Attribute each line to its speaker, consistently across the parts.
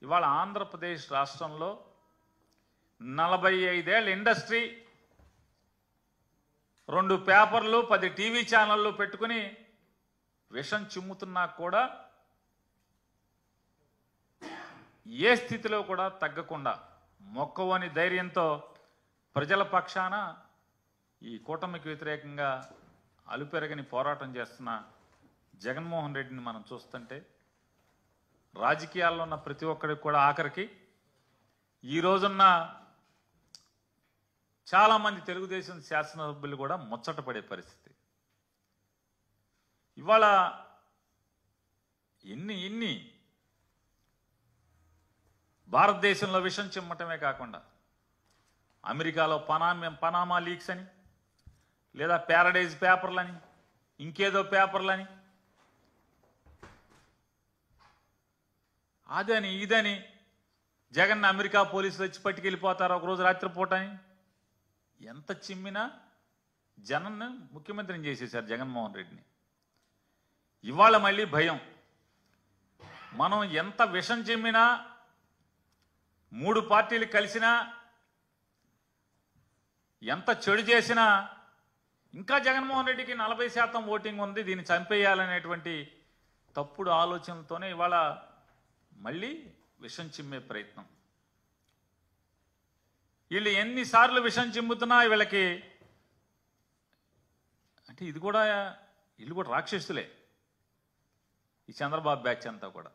Speaker 1: ఇవాళ ఆంధ్రప్రదేశ్ రాష్ట్రంలో 45 ఏళ్ళ ఇండస్ట్రీ 2 పేపర్లు 10 టీవీ ఛానళ్ళు పెట్టుకుని విషం చిమ్ముతున్నా కూడా ఏ స్థితిలో కూడా తగ్గకుండా మొక్కవని ధైర్యంతో ప్రజల పక్షాన ఈ కూటమికి వ్యతిరేకంగా అలుపెరగని పోరాటం చేస్తున్న జగన్మోహన్ రెడ్డిని మనం చూస్తుంటే రాజకీయాల్లో ఉన్న ప్రతి ఒక్కరికి కూడా ఆఖరికి ఈ రోజున్న చాలామంది తెలుగుదేశం శాసనసభ్యులు కూడా ముచ్చటపడే పరిస్థితి. ఇవాళ ఎన్ని భారతదేశంలో విషం చిమ్మటమే కాకుండా అమెరికాలో పనామా లీక్స్ అని లేదా ప్యారడైజ్ పేపర్లని ఇంకేదో పేపర్లని అదని ఇదని జగన్ అమెరికా పోలీసులు వచ్చి పట్టుకెళ్ళిపోతారు ఒకరోజు రాత్రిపూట అని ఎంత చిమ్మినా జగన్ను ముఖ్యమంత్రిని చేసేశారు జగన్మోహన్ రెడ్డిని. ఇవాళ మళ్ళీ భయం. మనం ఎంత విషం చిమ్మినా 3 పార్టీలు కలిసినా ఎంత చెడు చేసినా ఇంకా జగన్మోహన్ రెడ్డికి 40% ఓటింగ్ ఉంది, దీన్ని చంపేయాలనేటువంటి తప్పుడు ఆలోచనలతోనే ఇవాళ మళ్ళీ విషం చిమ్మే ప్రయత్నం. వీళ్ళు ఎన్నిసార్లు విషం చిమ్ముతున్నా వీళ్ళకి అంటే వీళ్ళు కూడా రాక్షసులే. ఈ చంద్రబాబు బ్యాచ్ అంతా కూడా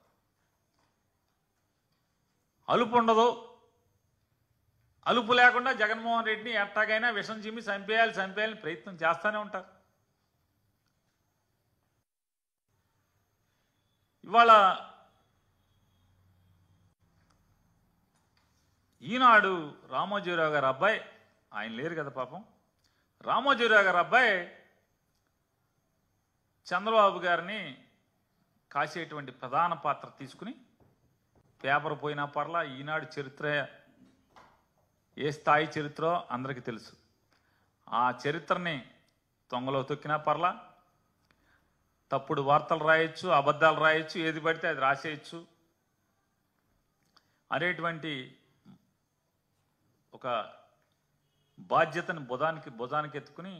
Speaker 1: అలుపు ఉండదు. అలుపు లేకుండా జగన్మోహన్ రెడ్డిని ఎట్టాగైనా విషం చిమ్మి చంపేయాలని ప్రయత్నం చేస్తూనే ఉంటారు. ఇవాళ ఈనాడు రామోజీరావు గారు అబ్బాయి, ఆయన లేరు కదా పాపం, రామోజీరావు గారు అబ్బాయి చంద్రబాబు గారిని కాసేటువంటి ప్రధాన పాత్ర తీసుకుని పేపర్ పోయినా పర్లా ఈనాడు చరిత్ర ఏ స్థాయి చరిత్రో అందరికీ తెలుసు. ఆ చరిత్రని తొంగలో తొక్కినా పర్లా, తప్పుడు వార్తలు రాయొచ్చు, అబద్ధాలు రాయొచ్చు, ఏది పడితే అది రాసేయచ్చు అనేటువంటి ఒక బాధ్యతను భుజానికి ఎత్తుకుని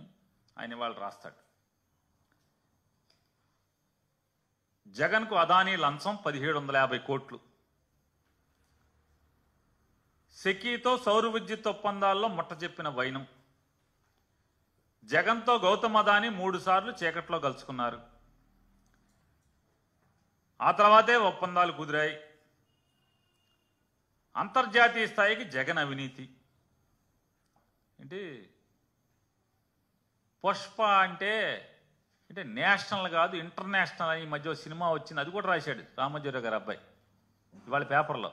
Speaker 1: ఆయన వాళ్ళు రాస్తాడు. జగన్కు అదానీ లంచం 1750 కోట్లు, సెకీతో సౌర విద్యుత్ ఒప్పందాల్లో ముట్ట చెప్పిన వైనం, జగన్తో గౌతమ్ అదానీ 3 సార్లు చీకట్లో కలుసుకున్నారు, ఆ తర్వాతే ఒప్పందాలు కుదిరాయి, అంతర్జాతీయ స్థాయికి జగన్ అవినీతి. ఏంటి పుష్ప అంటే నేషనల్ కాదు ఇంటర్నేషనల్ అని ఈ మధ్య సినిమా వచ్చింది, అది కూడా రాశాడు రామోజీరావు గారు అబ్బాయి ఇవాళ పేపర్లో.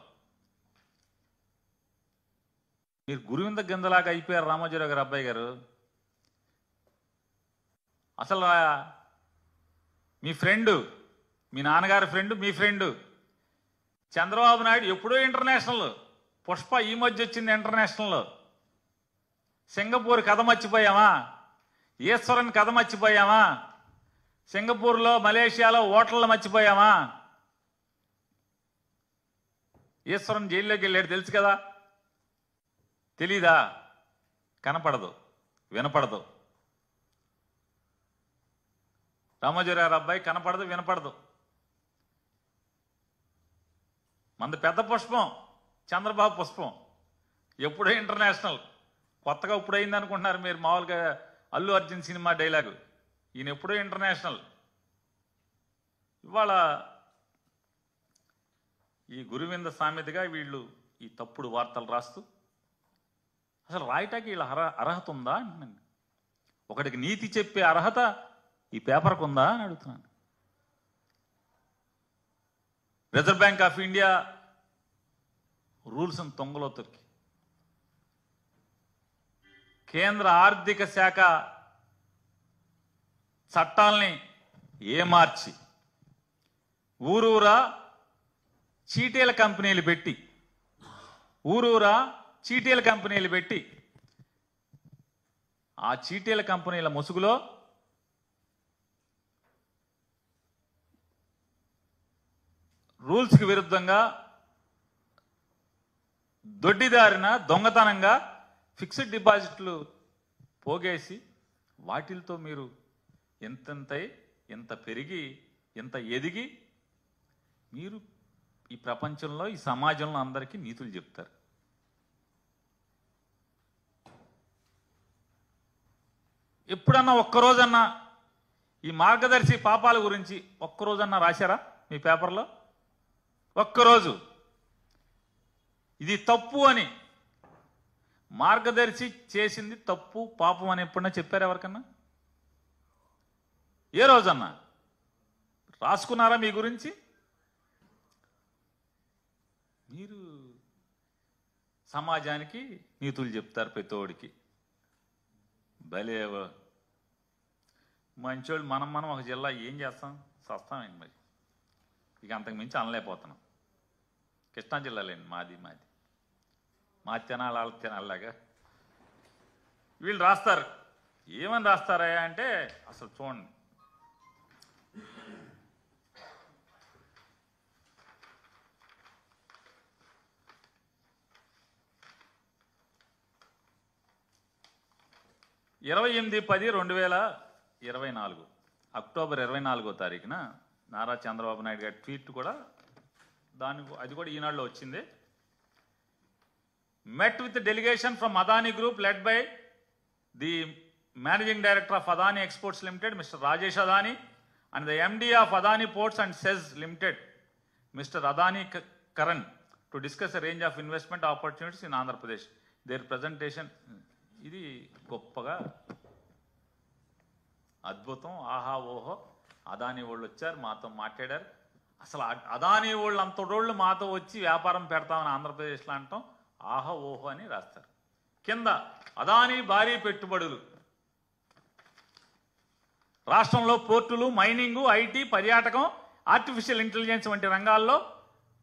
Speaker 1: మీరు గురువింద గిందలాగా అయిపోయారు రామోజీరావు గారు అబ్బాయి గారు. అసలు మీ ఫ్రెండు, మీ నాన్నగారి ఫ్రెండు, మీ ఫ్రెండు చంద్రబాబు నాయుడు ఎప్పుడో ఇంటర్నేషనల్, పుష్ప ఈ మధ్య వచ్చింది ఇంటర్నేషనల్. సింగపూర్ కథ మర్చిపోయామా? ఈశ్వరన్ కథ మర్చిపోయామా? సింగపూర్లో మలేషియాలో హోటళ్ళు మర్చిపోయామా? ఈశ్వరన్ జైల్లోకి వెళ్ళాడు తెలుసు కదా, తెలీదా? కనపడదు, వినపడదు. రామోజీరావు అబ్బాయి కనపడదు, వినపడదు. మంది పెద్ద పుష్పం, చంద్రబాబు పుష్పం ఎప్పుడో ఇంటర్నేషనల్. కొత్తగా ఇప్పుడు అయింది అనుకుంటున్నారు మీరు, మామూలుగా అల్లు అర్జున్ సినిమా డైలాగు, ఈయన ఎప్పుడో ఇంటర్నేషనల్. ఇవాళ ఈ గురువింద సామెతగా వీళ్ళు ఈ తప్పుడు వార్తలు రాస్తూ అసలు రాయటానికి వీళ్ళ అర్హత ఉందా అంటున్నాను. ఒకటికి నీతి చెప్పే అర్హత ఈ పేపర్కు ఉందా అని అడుగుతున్నాను. రిజర్వ్ బ్యాంక్ ఆఫ్ ఇండియా రూల్స్ని తొంగలో తొక్కి కేంద్ర ఆర్థిక శాఖ చట్టాలని ఏమార్చి ఊరూరా చీటీల కంపెనీలు పెట్టి ఆ చీటీల కంపెనీల ముసుగులో రూల్స్కి విరుద్ధంగా దొడ్డిదారిన దొంగతనంగా ఫిక్స్డ్ డిపాజిట్లు పోగేసి వాటిలతో మీరు ఎంతై ఎంత పెరిగి ఎంత ఎదిగి మీరు ఈ ప్రపంచంలో ఈ సమాజంలో అందరికీ నీతులు చెప్తారు. ఎప్పుడన్నా ఒక్కరోజన్నా ఈ మార్గదర్శి పాపాల గురించి ఒక్కరోజన్నా రాశారా మీ పేపర్లో? ఒక్కరోజు ఇది తప్పు అని, మార్గదర్శి చేసింది తప్పు పాపం అని ఎప్పుడన్నా చెప్పారు ఎవరికన్నా? ఏ రోజన్నా రాసుకున్నారా మీ గురించి? మీరు సమాజానికి నీతులు చెప్తారు ప్రతోడికి. భలే మంచోళ్ళు. మనం ఒక జిల్లా ఏం చేస్తాం? సస్తామేంటి మరి? ఇక అంతకు మించి అనలేకపోతున్నాం. కృష్ణా జిల్లాలేండి మాది మా తినాలి వాళ్ళ తినాలిలాగా వీళ్ళు రాస్తారు. ఏమని రాస్తారా అంటే అసలు చూడండి, (28/10/2024) అక్టోబర్ 24వ తారీఖున నారా చంద్రబాబు నాయుడు గారి ట్వీట్ కూడా అది కూడా ఈనాడులో వచ్చింది. met with the delegation from Adani Group led by the Managing Director of Adani Exports Limited, Mr. Rajesh Adani, and the MD of Adani Ports and SEZ Limited, Mr. Adani Karan, to discuss a range of investment opportunities in Andhra Pradesh. Their presentation, ఇది గొప్పగా అద్భుతం, ఆహా ఓహో. అదానీ వాళ్ళు వచ్చారు, మాతో మాట్లాడారు. అసలు అదానీ వాళ్ళు అంతటోళ్ళు మాతో వచ్చి వ్యాపారం పెడతామని ఆంధ్రప్రదేశ్లో అంటాం ఆహా ఓహో అని రాస్తారు. కింద అదానీ భారీ పెట్టుబడులు, రాష్ట్రంలో పోర్టులు, మైనింగు, ఐటీ, పర్యాటకం, ఆర్టిఫిషియల్ ఇంటెలిజెన్స్ వంటి రంగాల్లో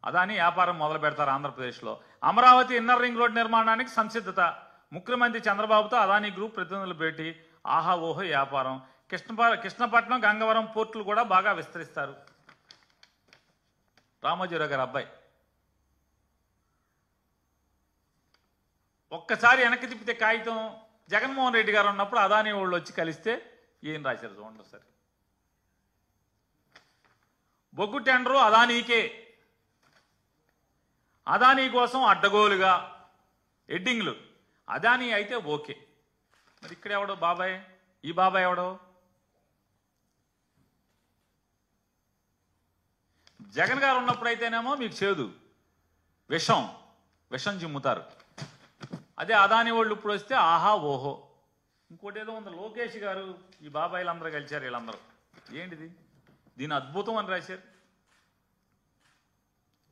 Speaker 1: అదానీ వ్యాపారం మొదలు పెడతారు ఆంధ్రప్రదేశ్లో. అమరావతి ఇన్నర్ రింగ్ రోడ్ నిర్మాణానికి సంసిద్ధత, ముఖ్యమంత్రి చంద్రబాబుతో అదానీ గ్రూప్ ప్రతినిధులు భేటీ, ఆహా ఓహో వ్యాపారం. కృష్ణపట్నం, గంగవరం పోర్టులు కూడా బాగా విస్తరిస్తారు. రామోజీరావు గారి అబ్బాయి ఒక్కసారి వెనక్కి తిప్పితే కాగితం జగన్మోహన్ రెడ్డి గారు ఉన్నప్పుడు అదానీ వాళ్ళు వచ్చి కలిస్తే ఏం రాశారు చూడండి సరే. బొగ్గు టెండరు అదానీకే, అదానీ కోసం అడ్డగోలుగా ఎడ్డింగ్లు. అదానీ అయితే ఓకే, మరి ఇక్కడ ఎవడో బాబాయ్, ఈ బాబాయ్ ఎవడో? జగన్ గారు ఉన్నప్పుడైతేనేమో మీకు చేదు, విషం చిమ్ముతారు. అదే అదానీ వాళ్ళు ఇప్పుడు వస్తే ఆహా ఓహో. ఇంకోటి ఏదో ఉంది, లోకేష్ గారు ఈ బాబాయిలు అందరూ కలిశారు, వీళ్ళందరూ ఏంటిది దీని అద్భుతం అని రాశారు.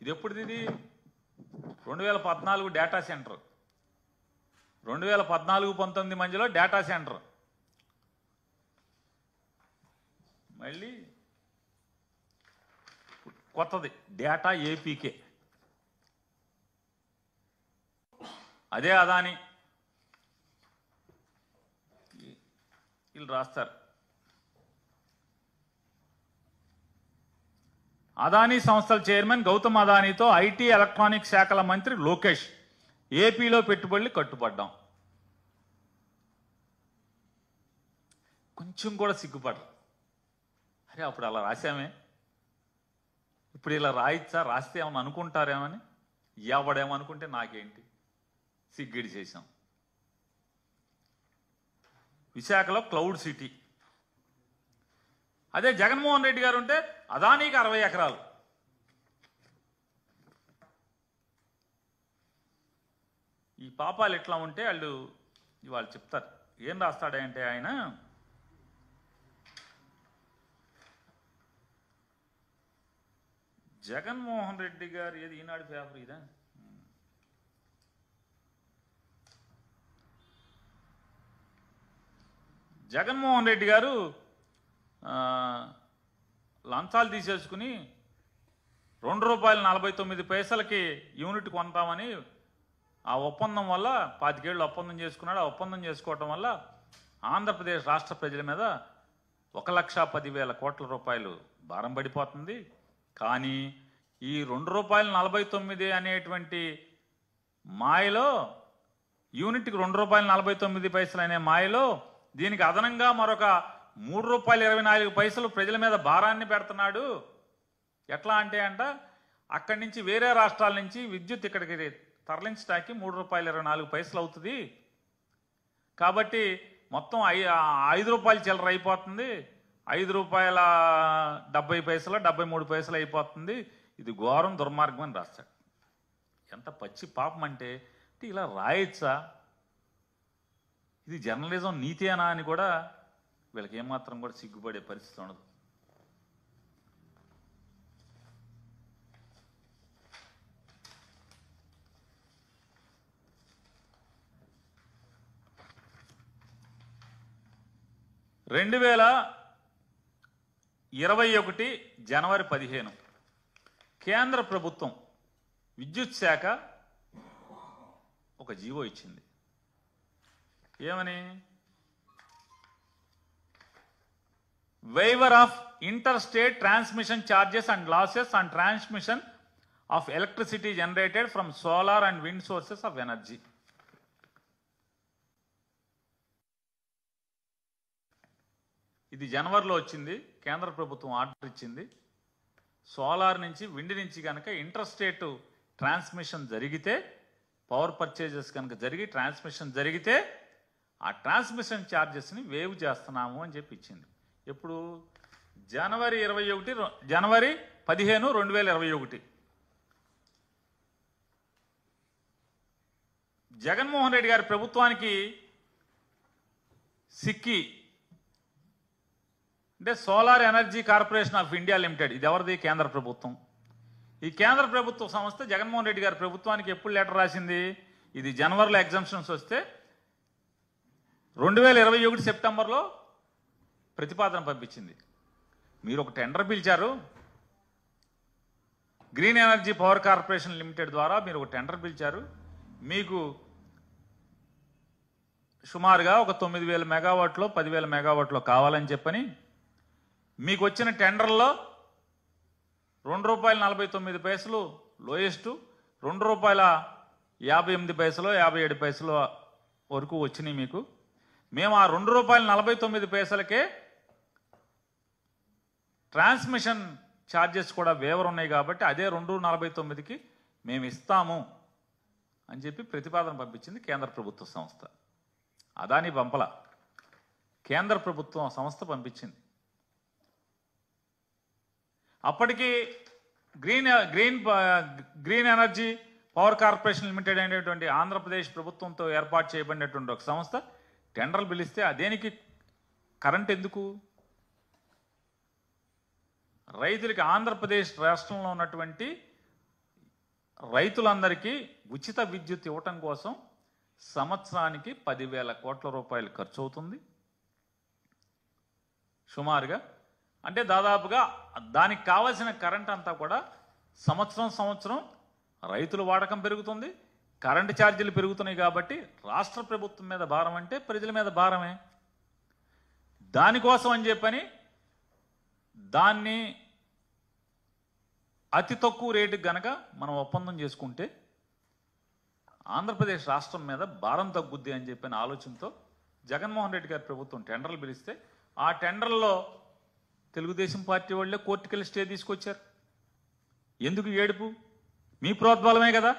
Speaker 1: ఇది ఎప్పుడుది? ఇది 2014 డేటా సెంటర్, 2014-19 మధ్యలో డేటా సెంటర్. మళ్ళీ కొత్తది డేటా ఏపీకే, అదే అదానీ. వీళ్ళు రాస్తారు, అదానీ సంస్థల చైర్మన్ గౌతమ్ అదానీతో ఐటీ ఎలక్ట్రానిక్ శాఖల మంత్రి లోకేష్ ఏపీలో పెట్టుబడులు కట్టుబడ్డాం. కొంచెం కూడా సిగ్గుపడరు. అరే అప్పుడు అలా రాశామే, ఇప్పుడు ఇలా రాయిచ్చా, రాస్తే ఏమని అనుకుంటారేమని. ఎవడేమనుకుంటే నాకేంటి, సిగ్గిడి చేశాం. విశాఖలో క్లౌడ్ సిటీ, అదే జగన్మోహన్ రెడ్డి గారు ఉంటే అదానీకి 60 ఎకరాలు. ఈ పాపాలు ఎట్లా ఉంటే వాళ్ళు చెప్తారు. ఏం రాస్తాడంటే ఆయన, జగన్మోహన్ రెడ్డి గారు ఏది ఈనాడు పేపర్ ఇదా, జగన్మోహన్ రెడ్డి గారు లంచాలు తీసేసుకుని ₹2.49 యూనిట్ కొంటామని ఆ ఒప్పందం వల్ల 25 ఏళ్ళు ఒప్పందం చేసుకున్నాడు. ఆ ఒప్పందం చేసుకోవటం వల్ల ఆంధ్రప్రదేశ్ రాష్ట్ర ప్రజల మీద 1,10,000 కోట్ల రూపాయలు భారం పడిపోతుంది. కానీ ఈ ₹2.49 అనేటువంటి మాయలో యూనిట్కి ₹2.49 అనే మాయలో దీనికి అదనంగా మరొక ₹3.24 ప్రజల మీద భారాన్ని పెడుతున్నాడు. ఎట్లా అంటే అక్కడి నుంచి వేరే రాష్ట్రాల నుంచి విద్యుత్ ఇక్కడికి తరలించడానికి ₹3.24 అవుతుంది. కాబట్టి మొత్తం ₹5 చిల్లర అయిపోతుంది. ₹5.70 73 అయిపోతుంది. ఇది ఘోరం దుర్మార్గం అని రాస్తాడు. ఎంత పచ్చి పాపం అంటే ఇలా రాయొచ్చా? ఇది జర్నలిజం నీతేనా అని కూడా వీళ్ళకి ఏమాత్రం కూడా సిగ్గుపడే పరిస్థితి ఉండదు. జనవరి 15 కేంద్ర ప్రభుత్వం విద్యుత్ శాఖ ఒక జీవో ఇచ్చింది. ఏమని? waiver of interstate transmission charges and losses on transmission of electricity generated from solar and wind sources of energy. ఇది జనవరిలో వచ్చింది. కేంద్ర ప్రభుత్వం ఆర్డర్ ఇచ్చింది. సోలార్ నుంచి విండ్ నుంచి కనుక ఇంటర్స్టేట్ ట్రాన్స్మిషన్ జరిగితే, పవర్ పర్చేజెస్ కనుక జరిగి ట్రాన్స్మిషన్ జరిగితే ఆ ట్రాన్స్మిషన్ ఛార్జెస్ని వేవ్ చేస్తున్నాము అని చెప్పి ఇచ్చింది. ఎప్పుడు? జనవరి 15, 2021. జగన్మోహన్ రెడ్డి గారి ప్రభుత్వానికి సిక్కి అంటే solar energy corporation of India limited. ఇది ఎవరిది? కేంద్ర ప్రభుత్వం. ఈ కేంద్ర ప్రభుత్వ సంస్థ జగన్మోహన్ రెడ్డి గారి ప్రభుత్వానికి ఎప్పుడు లెటర్ రాసింది? ఇది జనవరిలో ఎగ్జామ్షన్స్ వస్తే 2021 సెప్టెంబర్లో ప్రతిపాదన పంపించింది. మీరు ఒక టెండర్ పిలిచారు, green energy power corporation limited ద్వారా మీరు ఒక టెండర్ పిలిచారు. మీకు సుమారుగా ఒక 9,000 మెగావాట్లో 10,000 మెగావాట్లో కావాలని చెప్పని మీకు వచ్చిన టెండర్లో ₹2.49 లోయెస్ట్, ₹2.58 57 వరకు వచ్చినాయి మీకు. మేము ఆ ₹2.49కే ట్రాన్స్మిషన్ ఛార్జెస్ కూడా వేవర్ ఉన్నాయి కాబట్టి అదే $2.49కి మేము ఇస్తాము అని చెప్పి ప్రతిపాదన పంపించింది కేంద్ర ప్రభుత్వ సంస్థ. అదాని పంపల, కేంద్ర ప్రభుత్వం సంస్థ పంపించింది. అప్పటికి green energy power corporation limited అనేటువంటి ఆంధ్రప్రదేశ్ ప్రభుత్వంతో ఏర్పాటు చేయబడినటువంటి ఒక సంస్థ టెండర్లు పిలిస్తే అదేనికి కరెంట్ ఎందుకు? రైతులకి ఆంధ్రప్రదేశ్ రాష్ట్రంలో ఉన్నటువంటి రైతులందరికీ ఉచిత విద్యుత్ ఇవ్వటం కోసం సంవత్సరానికి 10,000 కోట్ల రూపాయలు ఖర్చు అవుతుంది సుమారుగా. అంటే దాదాపుగా దానికి కావాల్సిన కరెంట్ అంతా కూడా సంవత్సరం రైతుల వాడకం పెరుగుతుంది, కరెంటు ఛార్జీలు పెరుగుతున్నాయి. కాబట్టి రాష్ట్ర ప్రభుత్వం మీద భారం అంటే ప్రజల మీద భారమే. దానికోసం అని చెప్పని దాన్ని అతి తక్కువ రేటుకి గనక మనం ఒప్పందం చేసుకుంటే ఆంధ్రప్రదేశ్ రాష్ట్రం మీద భారం తగ్గుద్ది అని చెప్పిన ఆలోచనతో జగన్మోహన్ రెడ్డి గారి ప్రభుత్వం టెండర్లు పిలిస్తే ఆ టెండర్లో తెలుగుదేశం పార్టీ వాళ్ళే కోర్టుకెళ్ళి స్టే తీసుకొచ్చారు. ఎందుకు ఏడుపు? మీ ప్రోద్బలమే కదా.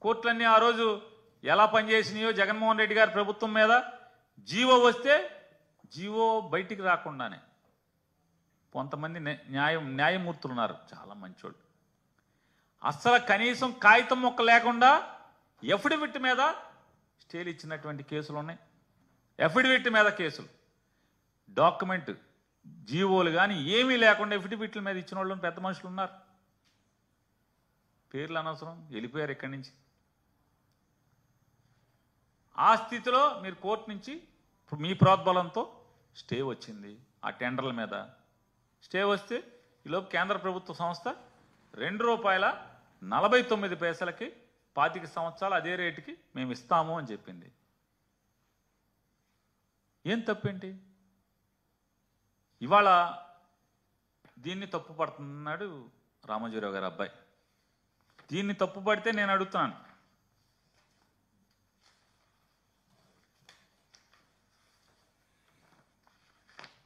Speaker 1: కోర్టులన్నీ ఆ రోజు ఎలా పనిచేసినాయో జగన్మోహన్ రెడ్డి గారి ప్రభుత్వం మీద జీవో వస్తే జీవో బయటికి రాకుండానే కొంతమంది న్యాయమూర్తులు ఉన్నారు, చాలా మంచోళ్ళు, అస్సలు కనీసం కాగితం మొక్క లేకుండా ఎఫిడవిట్ మీద స్టేలు ఇచ్చినటువంటి కేసులు ఉన్నాయి. ఎఫిడవిట్ మీద కేసులు, డాక్యుమెంట్ జీవోలు కానీ ఏమీ లేకుండా ఎఫిడవిట్ల మీద ఇచ్చిన వాళ్ళు పెద్ద మనుషులు ఉన్నారు. పేర్లు అనవసరం, వెళ్ళిపోయారు ఇక్కడి నుంచి. ఆ స్థితిలో మీరు కోర్టు నుంచి మీ ప్రోద్బలంతో స్టే వచ్చింది. ఆ టెండర్ల మీద స్టే వస్తే ఈలోపు కేంద్ర ప్రభుత్వ సంస్థ ₹2.49కి 25 సంవత్సరాలు అదే రేటుకి మేము ఇస్తాము అని చెప్పింది. ఏం తప్పేంటి? ఇవాళ దీన్ని తప్పుపడుతున్నాడు రామోజీరావు గారి అబ్బాయి. దీన్ని తప్పుపడితే నేను అడుగుతున్నాను,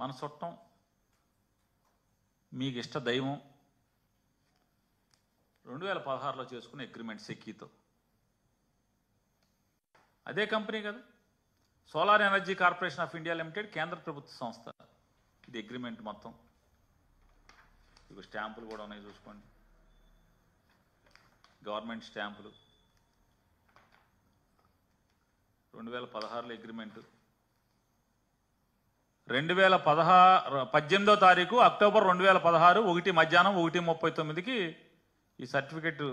Speaker 1: మన చుట్టం, మీకు ఇష్ట దైవం 2016లో చేసుకున్న అగ్రిమెంట్ సెక్కీతో. అదే కంపెనీ కదా, solar energy corporation of India limited, కేంద్ర ప్రభుత్వ సంస్థ. ఇది అగ్రిమెంట్ మొత్తం. ఇక స్టాంపులు కూడా ఉన్నాయి చూసుకోండి, గవర్నమెంట్ స్టాంపులు. 2016లో అగ్రిమెంటు. 18వ తారీఖు అక్టోబర్ 2016 1 మధ్యాహ్నం 1:39కి ఈ సర్టిఫికెట్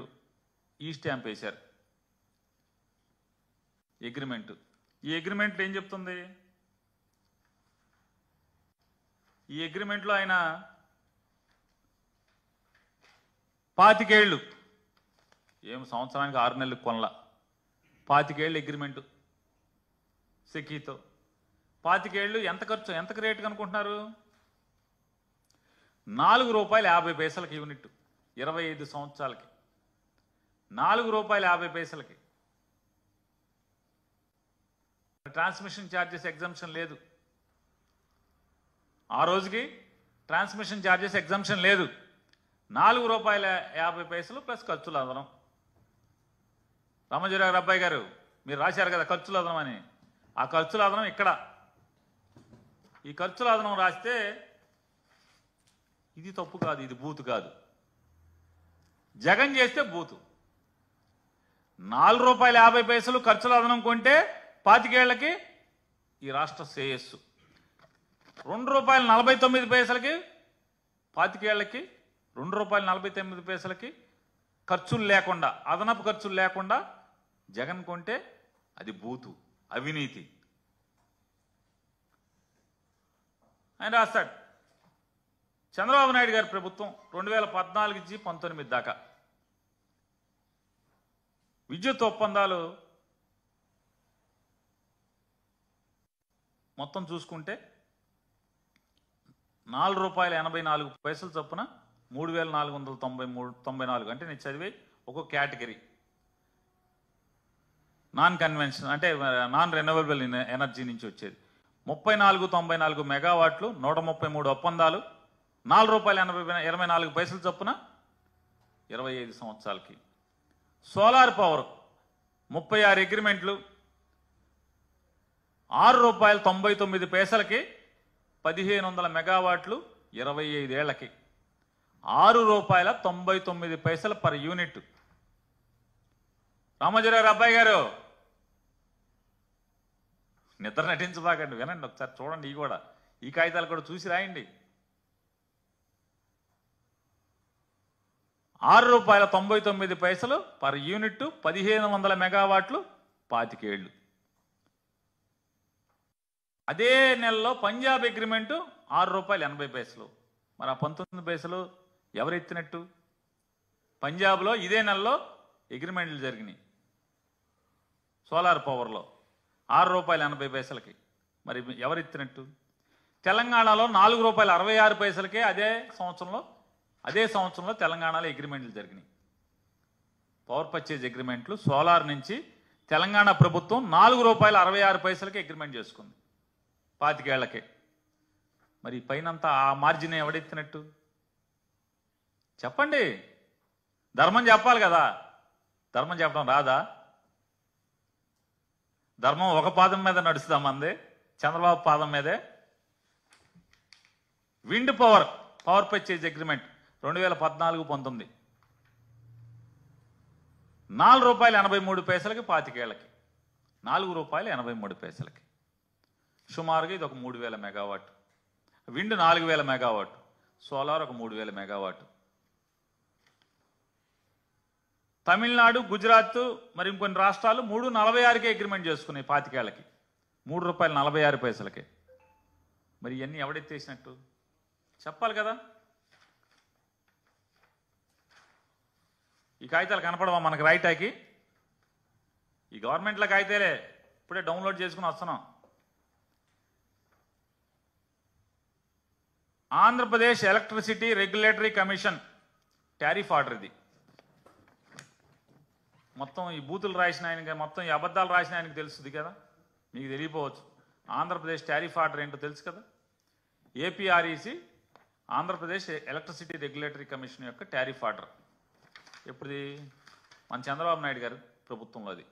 Speaker 1: ఈ స్టాంప్ వేశారు అగ్రిమెంట్. ఈ అగ్రిమెంట్లో ఏం చెప్తుంది? ఈ అగ్రిమెంట్లో ఆయన 25 ఏళ్ళు, ఏం సంవత్సరానికి 6 నెలలకు కొనల, 25 ఏళ్ళు అగ్రిమెంటు సెకీతో. 25 ఏళ్ళు ఎంత ఖర్చు, ఎంత రేటు కనుకుంటున్నారు? ₹4.50 యూనిట్, 25 సంవత్సరాలకి ₹4.50. ట్రాన్స్మిషన్ ఛార్జెస్ ఎగ్జంప్షన్ లేదు, ఆ రోజుకి ట్రాన్స్మిషన్ ఛార్జెస్ ఎగ్జంప్షన్ లేదు. ₹4.50 ప్లస్ ఖర్చులు అదనం. రామజీరావు అబ్బాయి గారు మీరు రాశారు కదా ఖర్చులు అదనం అని, ఆ ఖర్చుల అదనం ఇక్కడ. ఈ ఖర్చుల అదనం రాస్తే ఇది తప్పు కాదు, ఇది బూతు కాదు. జగన్ చేస్తే బూతు. ₹4.50 ఖర్చుల అదనం కొంటే 25 ఏళ్లకి ఈ రాష్ట్ర శ్రేయస్సు. ₹2.49 25 ఏళ్లకి, ₹2.49 ఖర్చులు లేకుండా, అదనపు ఖర్చులు లేకుండా జగన్ కొంటే అది బూతు, అవినీతి. ఆయన రాస్తాడు, చంద్రబాబు నాయుడు గారి ప్రభుత్వం 2014 నుంచి 19 దాకా విద్యుత్ ఒప్పందాలు మొత్తం చూసుకుంటే ₹4.84 చొప్పున 3,494, అంటే నేను చదివే ఒక్కొక్క కేటగిరీ. నాన్ కన్వెన్షన్ అంటే నాన్ రెన్యూవబుల్ ఎనర్జీ నుంచి వచ్చేది 3494 మెగావాట్లు, 133 ఒప్పందాలు, ₹4.24 చొప్పున 25 సంవత్సరాలకి. సోలార్ పవర్ 36 అగ్రిమెంట్లు, ₹6.99 1500 మెగావాట్లు, 25 ఏళ్లకి ₹6.99 పర్ యూనిట్. రామోజీరావు అబ్బాయి గారు నిద్ర నటించబాకండి, వినండి ఒకసారి, చూడండి. ఈ కూడా ఈ కాగితాలు కూడా చూసి రాయండి. ₹6.99 పర్ యూనిట్, 1500 మెగావాట్లు, 25 ఏళ్ళు. అదే నెలలో పంజాబ్ అగ్రిమెంటు ₹6.80. మరి ఆ 19 పైసలు ఎవరు ఎత్తినట్టు? పంజాబ్లో ఇదే నెలలో అగ్రిమెంట్లు జరిగినాయి సోలార్ పవర్లో ₹6.80. మరి ఎవరు ఎత్తినట్టు? తెలంగాణలో ₹4.66 అదే సంవత్సరంలో తెలంగాణలో అగ్రిమెంట్లు జరిగినాయి. పవర్ పర్చేజ్ అగ్రిమెంట్లు సోలార్ నుంచి తెలంగాణ ప్రభుత్వం ₹4.66 అగ్రిమెంట్ చేసుకుంది 25 ఏళ్లకే. మరి పైనంతా ఆ మార్జిన్ ఎవడెత్తినట్టు? చెప్పండి. ధర్మం చెప్పాలి కదా, ధర్మం చెప్పడం రాదా? ధర్మం ఒక పాదం మీద నడుస్తాం, మంది చంద్రబాబు పాదం మీదే. Wind power purchase agreement 2014-19 ₹4.83 25 ఏళ్లకి, ₹4.83. సుమారుగా ఇది ఒక 3000 మెగావాట్. విండ్ 4000 మెగావాట్, సోలార్ ఒక 3000 మెగావాట్. తమిళనాడు, గుజరాత్ మరి ఇంకొన్ని రాష్ట్రాలు 3.46 అగ్రిమెంట్ చేసుకున్నాయి 25 ఏళ్లకి, ₹3.46. మరి ఇవన్నీ ఎవడెత్తేసినట్టు చెప్పాలి కదా. ఈ కాగితాలు కనపడవా మనకు రైటాకి? ఈ గవర్నమెంట్లో కాగితాలే, ఇప్పుడే డౌన్లోడ్ చేసుకుని వస్తున్నాం. Andhra Pradesh electricity regulatory commission tariff order ఇది. మొత్తం ఈ బూతులు రాసిన ఆయనకి, మొత్తం ఈ అబద్ధాలు రాసిన ఆయనకి తెలుస్తుంది కదా, మీకు తెలియపోవచ్చు. ఆంధ్రప్రదేశ్ టారిఫ్ ఆర్డర్ ఏంటో తెలుసు కదా. ఏపీఆర్ఈసి ఆంధ్రప్రదేశ్ ఎలక్ట్రిసిటీ రెగ్యులేటరీ కమిషన్ యొక్క టారిఫ్ ఆర్డర్ ఎప్పుడుది మన చంద్రబాబు నాయుడు గారు ప్రభుత్వంలో అది.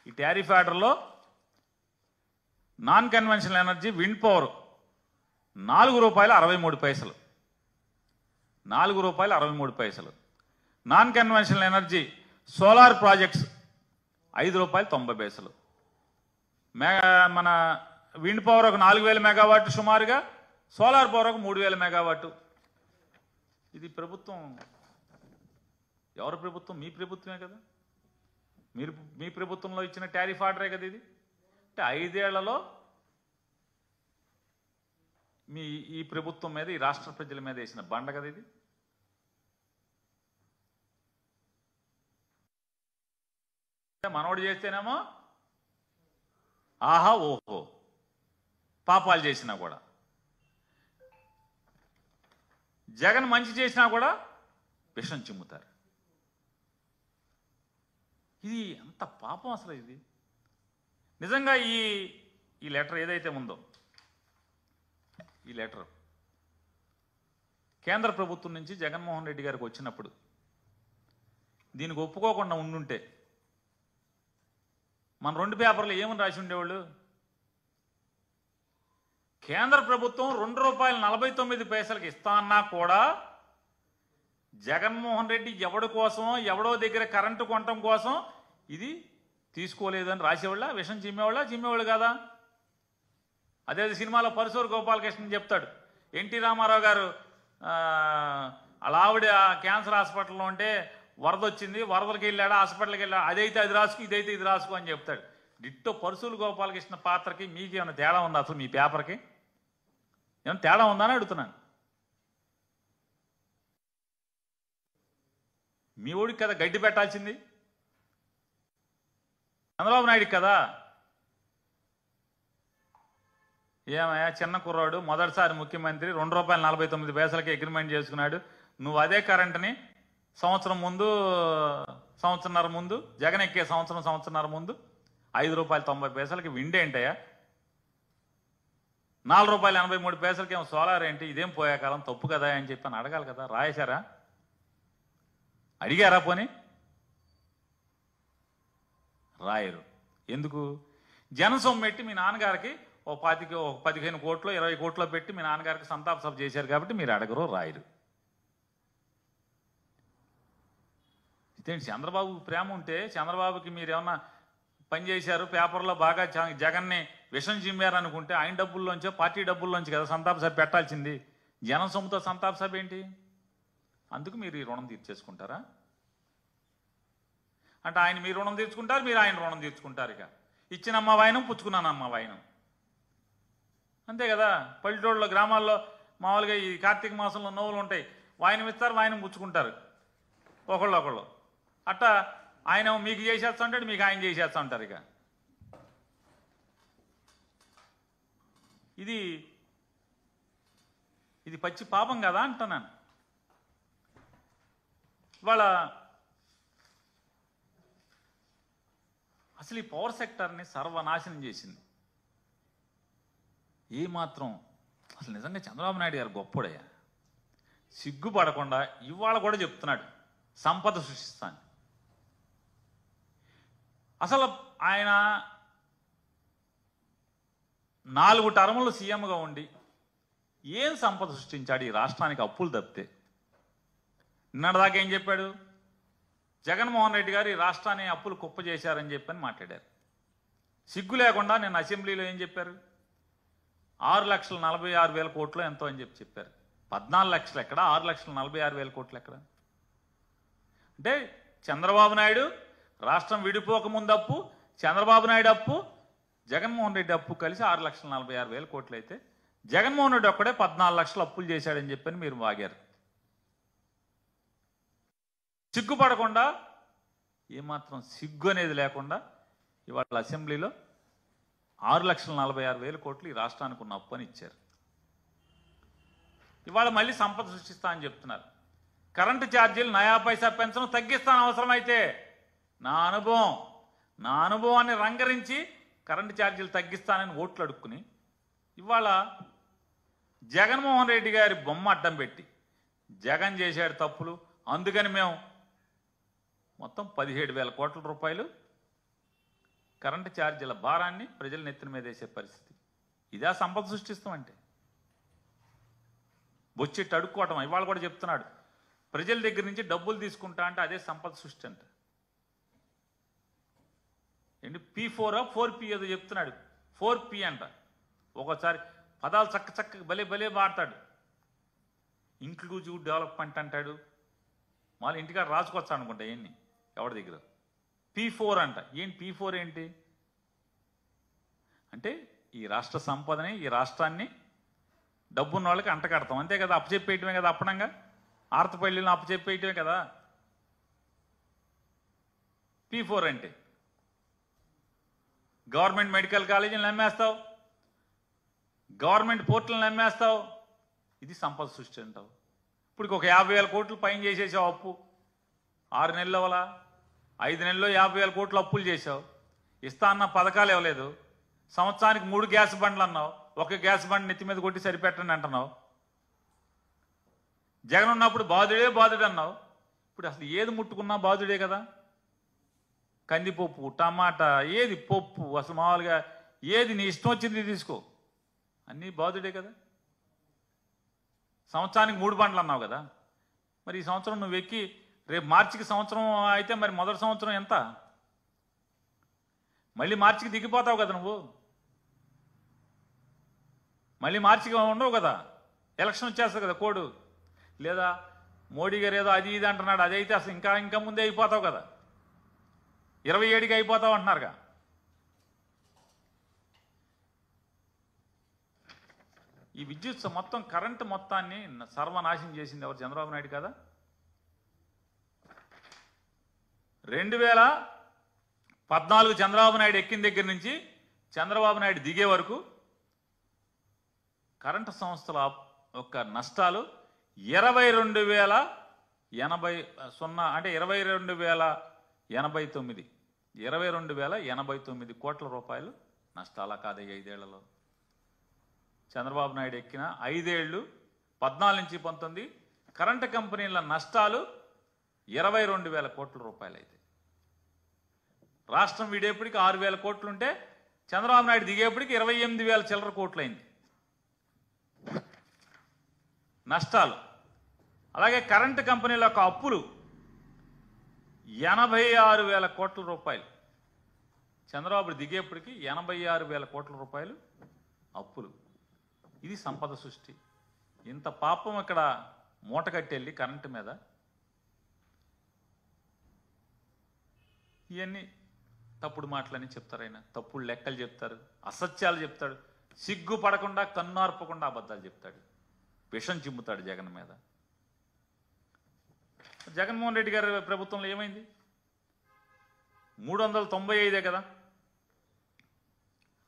Speaker 1: ఈ టారిఫ్ ఆర్డర్లో non conventional energy wind power ₹4.63, ₹4.63. Non conventional energy solar projects ₹5.90. మన విండ్ పవర్ ఒక 4000 మెగావాట్ సుమారుగా, సోలార్ పవర్ ఒక 3000 మెగావాట్. ఇది ప్రభుత్వం ఎవరి ప్రభుత్వం? మీ ప్రభుత్వమే కదా. మీ ప్రభుత్వంలో ఇచ్చిన టారిఫ్ ఆర్డరే కదా ఇది. అంటే 5 ఏళ్లలో ఈ ప్రభుత్వం మీద, ఈ రాష్ట్ర ప్రజల మీద వేసిన బండ కదా ఇది. మనోడు చేస్తేనేమో ఆహా ఓహో, పాపాలు చేసినా కూడా, జగన్ మంచి చేసినా కూడా విషం చిమ్ముతారు. ఇది అంత పాపం అసలు. ఇది నిజంగా ఈ లెటర్ ఏదైతే ఉందో, ఈ లెటర్ కేంద్ర ప్రభుత్వం నుంచి జగన్మోహన్ రెడ్డి గారికి వచ్చినప్పుడు దీనికి ఒప్పుకోకుండా ఉండుంటే మన 2 పేపర్లు ఏమని రాసి ఉండేవాళ్ళు? కేంద్ర ప్రభుత్వం ₹2.49 ఇస్తా అన్నా కూడా జగన్మోహన్ రెడ్డి ఎవడి కోసం, ఎవడో దగ్గర కరెంటు కొనటం కోసం ఇది తీసుకోలేదని రాసేవాళ్ళ, విషం చిమ్మేవాళ్ళు కదా. అదే సినిమాలో పరశూరు గోపాలకృష్ణ చెప్తాడు, ఎన్టీ రామారావు గారు అలా ఆవిడ క్యాన్సర్ హాస్పిటల్లో ఉంటే వరద వచ్చింది, వరదలకి వెళ్ళాడు, హాస్పిటల్కి వెళ్ళాడు, అదైతే అది రాసుకో, ఇదైతే ఇది రాసుకో అని చెప్తాడు. డిట్టో పరశూరు గోపాలకృష్ణ పాత్రకి మీకు ఏమైనా తేడా ఉందా? అసలు మీ పేపర్కి ఏమైనా తేడా ఉందా అని అడుగుతున్నాను. మీ ఊడికి కదా గడ్డి పెట్టాల్సింది, చంద్రబాబు నాయుడికి కదా. ఏమయ్యా, చిన్న కుర్రాడు, మొదటిసారి ముఖ్యమంత్రి, ₹2.49 అగ్రిమెంట్ చేసుకున్నాడు. నువ్వు అదే కరెంటుని సంవత్సరంన్నర ముందు జగన్ ఎక్కే సంవత్సరంన్నర ముందు ₹5.90 విండేంటయ్యా, ₹4.83 ఏమో సోలార్ ఏంటి, ఇదేం పోయే కాలం, తప్పు కదా అని చెప్పి అని అడగాలి కదా. రాయేశారా? అడిగారా? పోనీ రాయరు. ఎందుకు? జనసొమ్ము పెట్టి మీ నాన్నగారికి ఓ 15 కోట్లు 20 కోట్లు పెట్టి మీ నాన్నగారికి సంతాప సభ చేశారు కాబట్టి మీరు అడగరు, రాయరు. ఇదేంటి? చంద్రబాబు ప్రేమ ఉంటే చంద్రబాబుకి మీరు ఏమన్నా పని చేశారు, పేపర్లో బాగా జగన్ని విషం చిమ్మారు అనుకుంటే ఆయన డబ్బుల్లోంచో పార్టీ డబ్బుల్లోంచి కదా సంతాప సభ పెట్టాల్సింది. జనం సొమ్ముతో సంతాప సభ ఏంటి? అందుకు మీరు ఈ రుణం తీర్చేసుకుంటారా? అంటే ఆయన మీ రుణం తీర్చుకుంటారు, మీరు ఆయన రుణం తీర్చుకుంటారు. ఇక ఇచ్చినమ్మ వాయినం, పుచ్చుకున్నానమ్మ వాయినం, అంతే కదా. పల్లెటూళ్ళలో, గ్రామాల్లో మామూలుగా ఈ కార్తీక మాసంలో నోవులు ఉంటాయి, వాయినం ఇస్తారు, వాయినం పుచ్చుకుంటారు ఒకళ్ళు. అట్టా ఆయన మీకు చేసేస్తా ఉంటాడు, మీకు ఆయన చేసేస్తా ఉంటారు. ఇక ఇది పచ్చి పాపం కదా అంటున్నాను. ఇవాళ అసలు ఈ పవర్ సెక్టర్ని సర్వనాశనం చేసింది. ఏమాత్రం అసలు నిజంగా చంద్రబాబు నాయుడు గారు గొప్పోడయ్యా. సిగ్గుపడకుండా ఇవాళ కూడా చెప్తున్నాడు సంపద సృష్టిస్తాను. అసలు ఆయన 4 టర్ములు సీఎంగా ఉండి ఏం సంపద సృష్టించాడు ఈ రాష్ట్రానికి? అప్పులు తప్పితే. నిన్నటిదాకా ఏం చెప్పాడు? జగన్మోహన్ రెడ్డి గారు ఈ రాష్ట్రాన్ని అప్పులు కుప్ప చేశారని చెప్పని మాట్లాడారు. సిగ్గు లేకుండా నేను అసెంబ్లీలో ఏం చెప్పారు? 6,46,000 కోట్లు ఎంతో అని చెప్పారు. 14 లక్షలు ఎక్కడ, 6,46,000 కోట్లు ఎక్కడ? అంటే చంద్రబాబు నాయుడు రాష్ట్రం విడిపోకముందు అప్పు, చంద్రబాబు నాయుడు అప్పు, జగన్మోహన్ రెడ్డి అప్పు కలిసి 6,46,000 కోట్లు అయితే జగన్మోహన్ రెడ్డి ఒక్కడే 14 లక్షలు అప్పులు చేశాడని చెప్పని మీరు వాగారు. సిగ్గుపడకుండా, ఏమాత్రం సిగ్గు అనేది లేకుండా ఇవాళ అసెంబ్లీలో 6,46,000 కోట్లు ఈ రాష్ట్రానికి ఉన్న అప్పు అని ఇచ్చారు. ఇవాళ మళ్ళీ సంపద సృష్టిస్తా అని చెప్తున్నారు. కరెంటు ఛార్జీలు నయా పైసా పెంచడం తగ్గిస్తాను అవసరమైతే. నా అనుభవాన్ని రంగరించి కరెంటు ఛార్జీలు తగ్గిస్తానని ఓట్లు అడుక్కుని ఇవాళ జగన్మోహన్ రెడ్డి గారి బొమ్మ అడ్డం పెట్టి జగన్ చేశాడు తప్పులు, అందుకని మేము మొత్తం 17,000 కోట్ల రూపాయలు కరెంటు ఛార్జీల భారాన్ని ప్రజల నెత్తిన మీద వేసే పరిస్థితి. ఇదే సంపద సృష్టిస్తామంటే. బొచ్చెట్టు అడుక్కోవటం. ఇవాళ కూడా చెప్తున్నాడు, ప్రజల దగ్గర నుంచి డబ్బులు తీసుకుంటా అంటే అదే సంపద సృష్టి అంట. ఏంటి P4 4P ఏదో చెప్తున్నాడు, 4P అంట. ఒకసారి పదాలు చక్క భలే భలే వాడతాడు. ఇంక్లూజివ్ డెవలప్మెంట్ అంటాడు, మళ్ళీ ఇంటికాడ రాసుకొచ్చాడు అనుకుంటా. ఏంటి ఎవరి దగ్గర P4 అంట. ఏంటి P4 ఏంటి అంటే ఈ రాష్ట్ర సంపదని, ఈ రాష్ట్రాన్ని డబ్బున్న వాళ్ళకి అంటకడతాం, అంతే కదా. అప్పచెప్పేయటమే కదా, అప్పనంగా ఆర్తపల్లిని అప్పచెప్పేయటమే కదా P4 అంటే. గవర్నమెంట్ మెడికల్ కాలేజీని నమ్మేస్తావు, గవర్నమెంట్ పోర్టులను నమ్మేస్తావు, ఇది సంపద సృష్టి అంటావు. ఇప్పుడు ఒక 50,000 కోట్లు పైన చేసేసావు అప్పు. 6 నెలల వల్ల 5 నెలల్లో 50,000 కోట్లు అప్పులు చేసావు. ఇస్తా అన్న పథకాలు ఇవ్వలేదు. సంవత్సరానికి 3 గ్యాస్ బండ్లు అన్నావు, ఒక గ్యాస్ బండ్ నెత్తి మీద కొట్టి సరిపెట్టండి అంటున్నావు. జగన్ ఉన్నప్పుడు బాధుడే అన్నావు. ఇప్పుడు అసలు ఏది ముట్టుకున్నా బాధుడే కదా. కందిపప్పు, టమాటా, ఏది పప్పు, అసలు మామూలుగా ఏది నీ ఇష్టం వచ్చింది తీసుకో, అన్నీ బాధుడే కదా. సంవత్సరానికి 3 బండ్లు అన్నావు కదా. మరి ఈ సంవత్సరం నువ్వు ఎక్కి రేపు మార్చికి సంవత్సరం అయితే మరి మొదటి సంవత్సరం ఎంత? మళ్ళీ మార్చికి దిగిపోతావు కదా నువ్వు. మళ్ళీ మార్చికి ఉండవు కదా, ఎలక్షన్ వచ్చేస్తుంది కదా కోడు. లేదా మోడీ గారు ఏదో అది ఇది అంటున్నాడు, అది అయితే అసలు ఇంకా ముందే అయిపోతావు కదా. 27కి అయిపోతావు అంటున్నారుగా. ఈ విద్యుత్ మొత్తం కరెంటు మొత్తాన్ని సర్వనాశనం చేసింది ఎవరు? చంద్రబాబు నాయుడు కదా. 2014 చంద్రబాబు నాయుడు ఎక్కిన దగ్గర నుంచి చంద్రబాబు నాయుడు దిగే వరకు కరెంటు సంస్థల యొక్క నష్టాలు 22,080 అంటే 22,089 కోట్ల రూపాయలు నష్టాలా కాదు 5 ఏళ్లలో. చంద్రబాబు నాయుడు ఎక్కిన 5 ఏళ్ళు 14 నుంచి 19 కరెంటు కంపెనీల నష్టాలు 22,000 కోట్ల రూపాయలు అయితే, రాష్ట్రం విడేపటికి 6,000 కోట్లు ఉంటే చంద్రబాబు నాయుడు దిగేపటికి 28,000 చిల్లర కోట్లు అయింది నష్టాలు. అలాగే కరెంటు కంపెనీల యొక్క అప్పులు 86,000 కోట్ల రూపాయలు. చంద్రబాబు దిగేపటికి 86,000 కోట్ల రూపాయలు అప్పులు. ఇది సంపద సృష్టి. ఇంత పాపం ఇక్కడ మూటగట్టెళ్ళి కరెంటు మీద ఇవన్నీ తప్పుడు మాటలని చెప్తారు. ఆయన తప్పుడు లెక్కలు చెప్తారు, అసత్యాలు చెప్తాడు, సిగ్గుపడకుండా కన్నార్పకుండా అబద్ధాలు చెప్తాడు, విషం చిమ్ముతాడు జగన్ మీద. జగన్మోహన్ రెడ్డి గారి ప్రభుత్వంలో ఏమైంది? 395 కదా,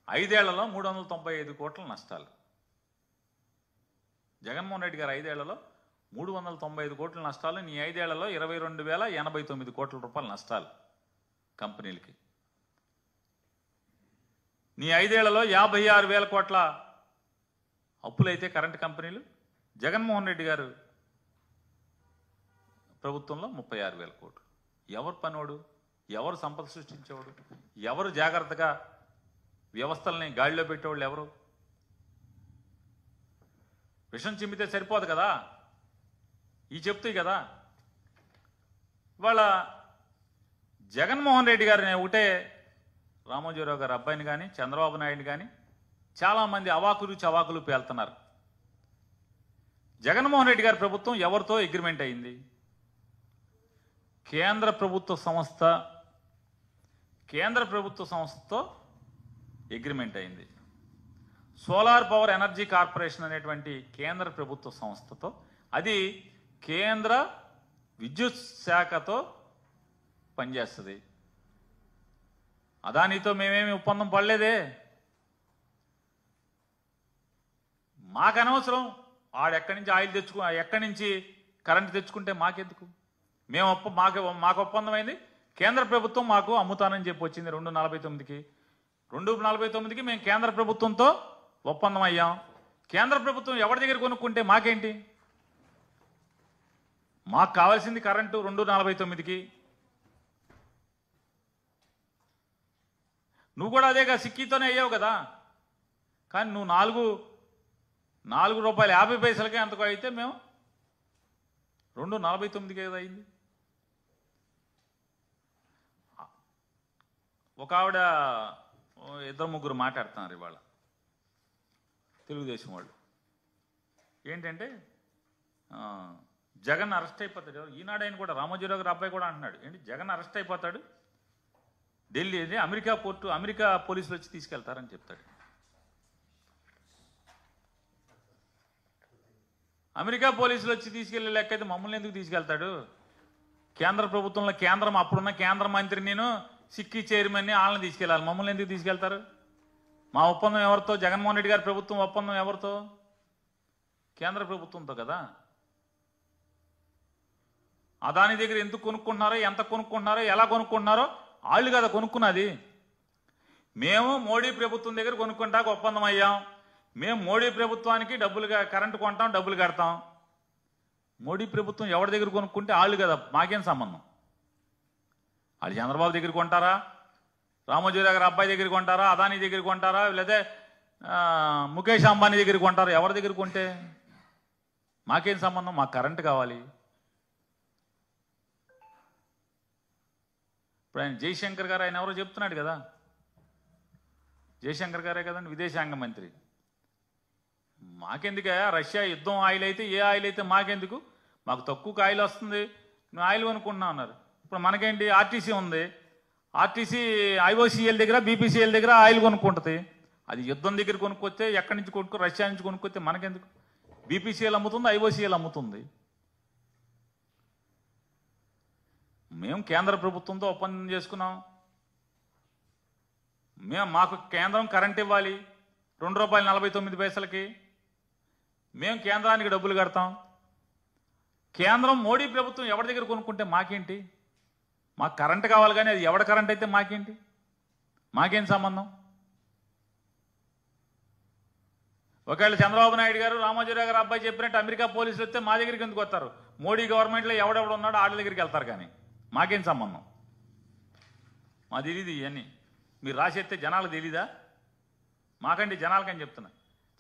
Speaker 1: 5 ఏళ్లలో 395 కోట్ల నష్టాలు. జగన్మోహన్ రెడ్డి గారు 5 ఏళ్లలో 395 కోట్ల నష్టాలు. నీ 5 ఏళ్లలో 22,089 కోట్ల రూపాయల నష్టాలు కంపెనీలకి. నీ 5 ఏళ్లలో 56,000 కోట్ల అప్పులైతే కరెంటు కంపెనీలు. జగన్మోహన్ రెడ్డి గారు ప్రభుత్వంలో 36,000 కోట్లు. ఎవరు పనోడు? ఎవరు సంపద సృష్టించేవాడు? ఎవరు జాగ్రత్తగా వ్యవస్థల్ని గాడిలో పెట్టేవాళ్ళు ఎవరు? విషం చిమ్మితే సరిపోదు కదా, ఈ చెప్తాయి కదా. ఇవాళ జగన్మోహన్ రెడ్డి గారిని ఒకటే రామోజీరావు గారి అబ్బాయిని కానీ చంద్రబాబు నాయుడు కానీ చాలామంది అవాకులు చవాకులు పేలుతున్నారు. జగన్మోహన్ రెడ్డి గారి ప్రభుత్వం ఎవరితో అగ్రిమెంట్ అయింది? కేంద్ర ప్రభుత్వ సంస్థతో అగ్రిమెంట్ అయింది. సోలార్ పవర్ ఎనర్జీ కార్పొరేషన్ అనేటువంటి కేంద్ర ప్రభుత్వ సంస్థతో, అది కేంద్ర విద్యుత్ శాఖతో పనిచేస్తుంది. అదానితో మేమేమి ఒప్పందం పడలేదే. మాకు అనవసరం ఆడెక్కడి నుంచి ఆయిల్ ఎక్కడి నుంచి కరెంటు తెచ్చుకుంటే మాకెందుకు? మాకు ఒప్పందం అయింది. కేంద్ర ప్రభుత్వం మాకు అమ్ముతానని చెప్పి వచ్చింది 249కి. 249కి మేము కేంద్ర ప్రభుత్వంతో ఒప్పందం అయ్యాం. కేంద్ర ప్రభుత్వం ఎవరి దగ్గర కొనుక్కుంటే మాకేంటి? మాకు కావాల్సింది కరెంటు 249కి. నువ్వు కూడా అదేగా సిక్కీతోనే అయ్యావు కదా. కానీ నువ్వు 4 రూపాయలు 50 పైసలకే అంతకు అయితే మేము 249కి కదా అయింది. ఒక ఆవిడ 2-3 మాట్లాడుతున్నారు ఇవాళ తెలుగుదేశం వాళ్ళు. ఏంటంటే జగన్ అరెస్ట్ అయిపోతాడు. ఈనాడు ఆయన కూడా రామోజీరావు గారు అబ్బాయి కూడా అంటున్నాడు, ఏంటి జగన్ అరెస్ట్ అయిపోతాడు, ఢిల్లీ అమెరికా పోలీసులు వచ్చి తీసుకెళ్తారని చెప్తాడు. అమెరికా పోలీసులు వచ్చి తీసుకెళ్లే లెక్క అయితే మమ్మల్ని ఎందుకు తీసుకెళ్తాడు? కేంద్ర ప్రభుత్వంలో అప్పుడున్న కేంద్ర మంత్రి నేను సిక్కీ చైర్మన్ని వాళ్ళని తీసుకెళ్ళాలి, మమ్మల్ని ఎందుకు తీసుకెళ్తారు? మా ఒప్పందం ఎవరితో? జగన్మోహన్ రెడ్డి గారి ప్రభుత్వం ఒప్పందం ఎవరితో? కేంద్ర ప్రభుత్వంతో కదా. అదాని దగ్గర ఎందుకు కొనుక్కుంటున్నారో, ఎంత కొనుక్కుంటున్నారో, ఎలా కొనుక్కుంటున్నారో వాళ్ళు కదా కొనుక్కున్నది. మేము మోడీ ప్రభుత్వం దగ్గర కొనుక్కుంటాక ఒప్పందం అయ్యాం. మేము మోడీ ప్రభుత్వానికి కరెంటు కొంటాం, డబ్బులు కడతాం. మోడీ ప్రభుత్వం ఎవరి దగ్గర కొనుక్కుంటే వాళ్ళు కదా, మాకేం సంబంధం? వాళ్ళు చంద్రబాబు దగ్గర కొంటారా, రామోజీరావు గారి అబ్బాయి దగ్గర కొంటారా, అదానీ దగ్గర కొంటారా, లేదా ముఖేష్ అంబానీ దగ్గర కొంటారా? ఎవరి దగ్గర కొంటే మాకేం సంబంధం? మాకు కరెంటు కావాలి. ఇప్పుడు ఆయన జయశంకర్ గారు, ఆయన ఎవరో చెప్తున్నాడు కదా, జయశంకర్ గారే కదండి విదేశాంగ మంత్రి. మాకెందుకు రష్యా యుద్ధం ఆయిల్ అయితే, ఏ ఆయిల్ అయితే మాకెందుకు? మాకు తక్కువకి ఆయిల్ వస్తుంది, మేము ఆయిల్ కొనుక్కుంటున్నాం అన్నారు. ఇప్పుడు మనకేంటి, ఆర్టీసీ ఉంది, ఆర్టీసీ ఐఓసీఎల్ దగ్గర బీపీసీఎల్ దగ్గర ఆయిల్ కొనుక్కుంటుంది. అది యుద్ధం దగ్గర కొనుక్కొస్తే, ఎక్కడి నుంచి రష్యా నుంచి కొనుక్కొస్తే మనకెందుకు? బీపీసీఎల్ అమ్ముతుంది, ఐఓసీఎల్ అమ్ముతుంది. మేము కేంద్ర ప్రభుత్వంతో ఒప్పందం చేసుకున్నాం. మాకు కేంద్రం కరెంట్ ఇవ్వాలి ₹2.49. మేము కేంద్రానికి డబ్బులు కడతాం. కేంద్రం మోడీ ప్రభుత్వం ఎవరి దగ్గర కొనుక్కుంటే మాకేంటి? మాకు కరెంట్ కావాలి, కానీ అది ఎవడ కరెంట్ అయితే మాకేంటి? మాకేం సంబంధం? ఒకవేళ చంద్రబాబు నాయుడు గారు, రామోజీరావు గారు అబ్బాయి చెప్పినట్టు అమెరికా పోలీసులు వస్తే మా దగ్గరికి ఎందుకు వస్తారు? మోడీ గవర్నమెంట్లో ఎవడెవడు ఉన్నాడో వాళ్ళ దగ్గరికి వెళ్తారు, కానీ మాకేం సంబంధం? మా తెలీదు ఇవన్నీ. మీరు రాసేస్తే జనాలకు తెలీదా? మాకంటే జనాలకని చెప్తున్నా,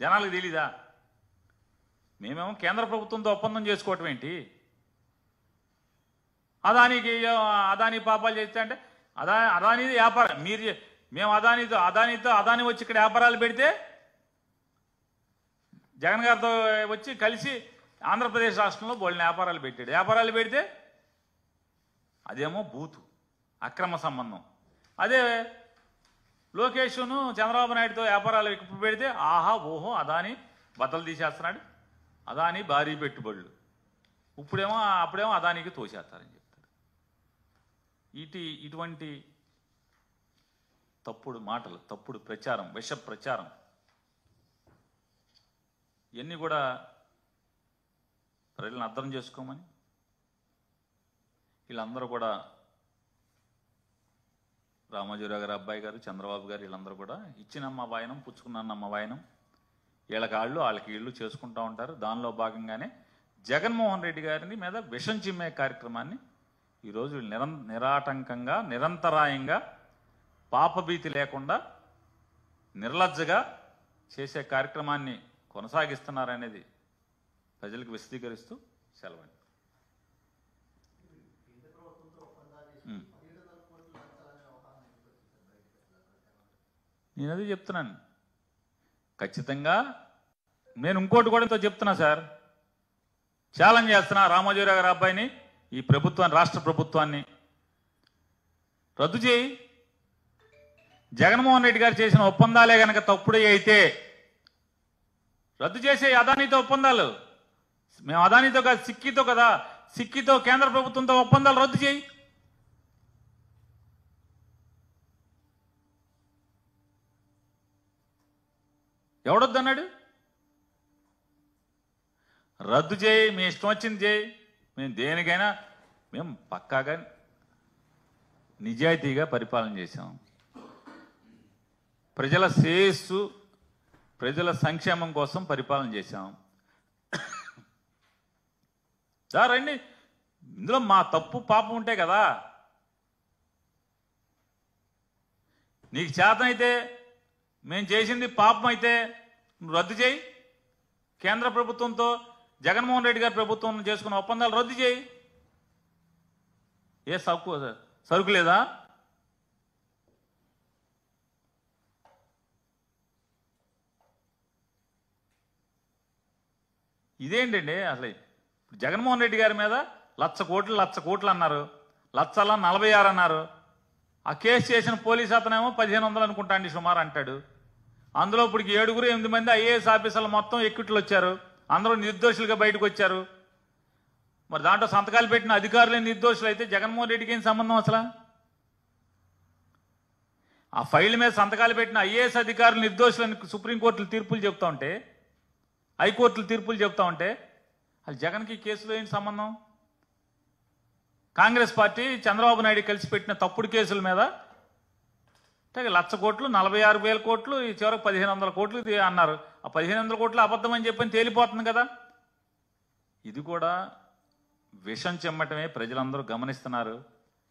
Speaker 1: జనాలకు తెలీదా? మేమేమో కేంద్ర ప్రభుత్వంతో ఒప్పందం చేసుకోవటం ఏంటి? అదానీ పాపాలు చేస్తే అంటే అదానీది వ్యాపారం. మేము అదానీ వచ్చి ఇక్కడ వ్యాపారాలు పెడితే, జగన్ గారితో వచ్చి కలిసి ఆంధ్రప్రదేశ్ రాష్ట్రంలో బోల్ని వ్యాపారాలు పెట్టాడు. వ్యాపారాలు పెడితే అదేమో బూతు, అక్రమ సంబంధం. అదే లోకేష్ను చంద్రబాబు నాయుడుతో వ్యాపారాలు పెడితే ఆహా ఓహో అదానీ బట్టలు తీసేస్తున్నాడు, అదానీ భారీ పెట్టుబడులు, అప్పుడేమో అదానీకి తోసేస్తారని చెప్తారు. ఇటువంటి తప్పుడు మాటలు, తప్పుడు ప్రచారం, విష ప్రచారం, ఇవన్నీ కూడా ప్రజలను అర్థం చేసుకోమని వీళ్ళందరూ కూడా, రామోజీరావు గారు అబ్బాయి గారు, చంద్రబాబు గారు, వీళ్ళందరూ కూడా ఇచ్చినమ్మ వాయనం పుచ్చుకున్నానమ్మ వాయనం, వీళ్ళకాళ్ళు వాళ్ళకి ఇళ్ళు చేసుకుంటూ ఉంటారు. దానిలో భాగంగానే జగన్మోహన్ రెడ్డి గారిని మీద విషం చిమ్మే కార్యక్రమాన్ని ఈరోజు నిరాటంకంగా, నిరంతరాయంగా, పాపభీతి లేకుండా, నిర్లజ్జగా చేసే కార్యక్రమాన్ని కొనసాగిస్తున్నారనేది ప్రజలకు విశదీకరిస్తూ సెలవండి. నేను అది చెప్తున్నాను. ఖచ్చితంగా నేను ఇంకోటి కూడా చెప్తున్నా సార్, ఛాలెంజ్ చేస్తున్నా రామోజీరావు గారి అబ్బాయిని, ఈ ప్రభుత్వాన్ని, రాష్ట్ర ప్రభుత్వాన్ని రద్దు చేయి. జగన్మోహన్ రెడ్డి గారు చేసిన ఒప్పందాలే కనుక తప్పుడే అయితే రద్దు చేసే. అదానీతో ఒప్పందాలు మేము అదానీతో కాదు, సిక్కీతో కదా, సిక్కీతో కేంద్ర ప్రభుత్వంతో ఒప్పందాలు రద్దు చేయి. ఎవడొద్దన్నాడు? రద్దు చేయి, మీ ఇష్టం వచ్చింది చేయి. మేము దేనికైనా మేము పక్కాగా నిజాయితీగా పరిపాలన చేశాం. ప్రజల శ్రేయస్సు, ప్రజల సంక్షేమం కోసం పరిపాలన చేశాం. రండి, ఇందులో మా తప్పు పాపం ఉంటే కదా. నీకు చేతనైతే, మేము చేసింది పాపం అయితే నువ్వు రద్దు చేయి. కేంద్ర ప్రభుత్వంతో జగన్మోహన్ రెడ్డి గారి ప్రభుత్వం చేసుకున్న ఒప్పందాలు రద్దు చేయి. ఏ సరుకు లేదా? ఇదేంటండి అసలు? జగన్మోహన్ రెడ్డి గారి మీద 1,00,00,000 కోట్లు అన్నారు, 1,46 అన్నారు. ఆ కేసు చేసిన పోలీస్ అతనేమో 1,500 అనుకుంటా అండి సుమారు అంటాడు. అందులో ఇప్పుడు 7-8 మంది ఐఏఎస్ ఆఫీసర్లు మొత్తం ఎక్కిట్లు వచ్చారు, అందరూ నిర్దోషులుగా బయటకు వచ్చారు. మరి దాంట్లో సంతకాలు పెట్టిన అధికారులే నిర్దోషులు అయితే జగన్మోహన్ రెడ్డికి ఏం సంబంధం అసలు? ఆ ఫైల్ మీద సంతకాలు పెట్టిన ఐఏఎస్ అధికారులు నిర్దోషులని సుప్రీంకోర్టులు తీర్పులు చెప్తా ఉంటే, హైకోర్టులు తీర్పులు చెప్తా ఉంటే అసలు జగన్కి కేసులో ఏంటి సంబంధం? కాంగ్రెస్ పార్టీ చంద్రబాబు నాయుడు కలిసి పెట్టిన తప్పుడు కేసుల మీద 1,00,000 కోట్లు, 46,000 కోట్లు, ఈ చివరకు 1,500 కోట్లు అన్నారు. ఆ 1,500 కోట్లు అబద్ధం అని చెప్పని తేలిపోతుంది కదా. ఇది కూడా విషం చెమ్మటమే ప్రజలందరూ గమనిస్తున్నారు.